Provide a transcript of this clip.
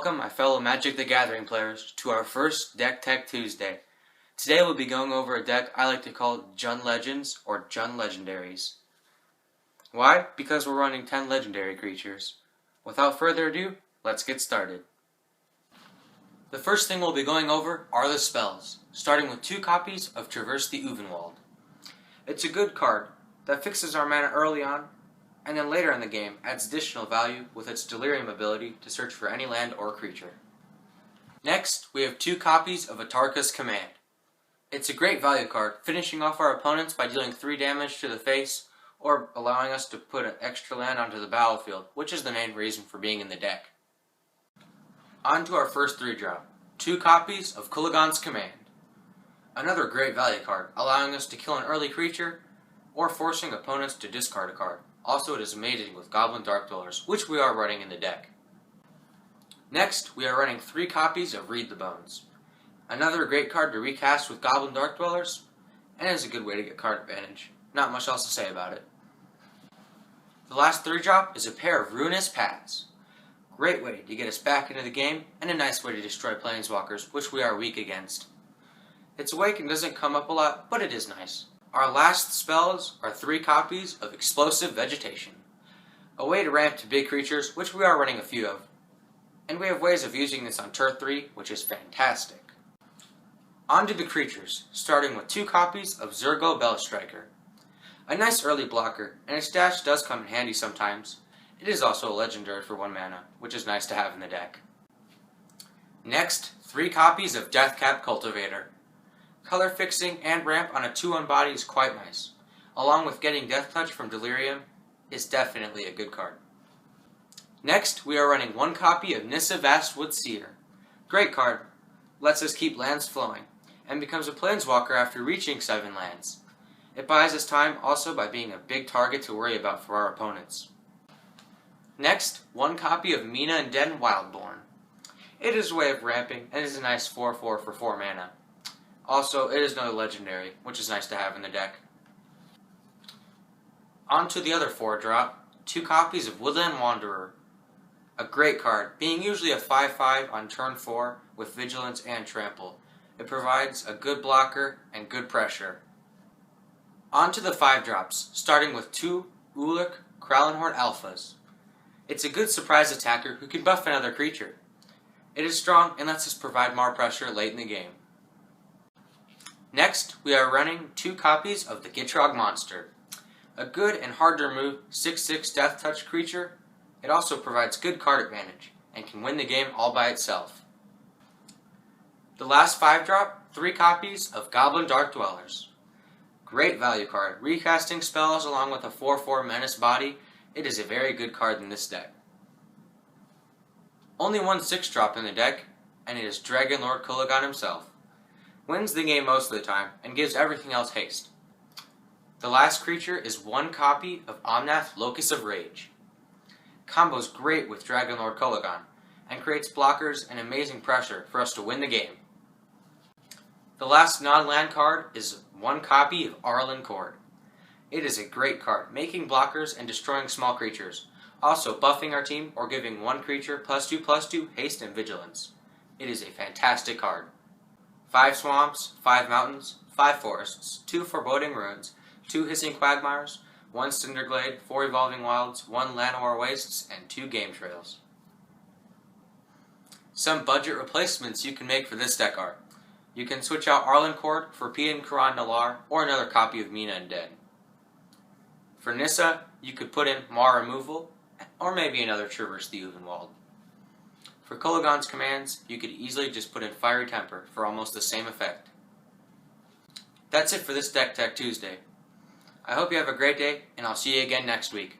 Welcome, my fellow Magic the Gathering players, to our first Deck Tech Tuesday. Today we'll be going over a deck I like to call Jund Legends or Jund Legendaries. Why? Because we're running 10 legendary creatures. Without further ado, let's get started. The first thing we'll be going over are the spells, starting with 2 copies of Traverse the Uvenwald. It's a good card that fixes our mana early on, and then later in the game adds additional value with its Delirium ability to search for any land or creature. Next, we have 2 copies of Atarka's Command. It's a great value card, finishing off our opponents by dealing 3 damage to the face, or allowing us to put an extra land onto the battlefield, which is the main reason for being in the deck. On to our first 3-drop, 2 copies of Kulagan's Command. Another great value card, allowing us to kill an early creature, or forcing opponents to discard a card. Also, it is amazing with Goblin Dark Dwellers, which we are running in the deck. Next, we are running 3 copies of Read the Bones. Another great card to recast with Goblin Dark Dwellers, and is a good way to get card advantage. Not much else to say about it. The last 3-drop is a pair of Ruinous Paths. Great way to get us back into the game, and a nice way to destroy Planeswalkers, which we are weak against. Its awaken doesn't come up a lot, but it is nice. Our last spells are 3 copies of Explosive Vegetation, a way to ramp to big creatures, which we are running a few of. And we have ways of using this on turn 3, which is fantastic. On to the creatures, starting with 2 copies of Zurgo Bellstriker. A nice early blocker, and its dash does come in handy sometimes. It is also a legendary for 1 mana, which is nice to have in the deck. Next, 3 copies of Deathcap Cultivator. Color fixing and ramp on a 2/1 body is quite nice. Along with getting Death Touch from Delirium is definitely a good card. Next, we are running 1 copy of Nissa Vastwood Seer. Great card. Lets us keep lands flowing, and becomes a Planeswalker after reaching 7 lands. It buys us time also by being a big target to worry about for our opponents. Next, 1 copy of Mina and Den Wildborn. It is a way of ramping, and is a nice 4/4 for 4 mana. Also, it is another legendary, which is nice to have in the deck. On to the other 4-drop, 2 copies of Woodland Wanderer. A great card, being usually a 5/5 on turn 4 with Vigilance and Trample. It provides a good blocker and good pressure. On to the 5-drops, starting with 2 Ulik Krallenhorn Alphas. It's a good surprise attacker who can buff another creature. It is strong and lets us provide more pressure late in the game. Next, we are running 2 copies of the Gitrog Monster. A good and hard to remove 6/6 Death Touch creature. It also provides good card advantage, and can win the game all by itself. The last 5-drop, 3 copies of Goblin Dark Dwellers. Great value card, recasting spells along with a 4/4 Menace body. It is a very good card in this deck. Only 1 6-drop in the deck, and it is Dragon Lord Kulagan himself. Wins the game most of the time, and gives everything else haste. The last creature is 1 copy of Omnath Locus of Rage. Combos great with Dragon Lord Kulagan, and creates blockers and amazing pressure for us to win the game. The last non-land card is 1 copy of Arlen Cord. It is a great card, making blockers and destroying small creatures, also buffing our team or giving 1 creature +2/+2 haste and vigilance. It is a fantastic card. 5 swamps, 5 mountains, 5 forests, 2 foreboding ruins, 2 hissing quagmires, 1 cinderglade, 4 evolving wilds, 1 Llanowar wastes, and 2 game trails. Some budget replacements you can make for this deck are: you can switch out Arlen Cord for Pian Karan Nalar or another copy of Mina and Den. For Nissa, you could put in Mar Removal, or maybe another Traverse the Uvenwald. For Kulagan's commands, you could easily just put in Fiery Temper for almost the same effect. That's it for this Deck Tech Tuesday. I hope you have a great day, and I'll see you again next week.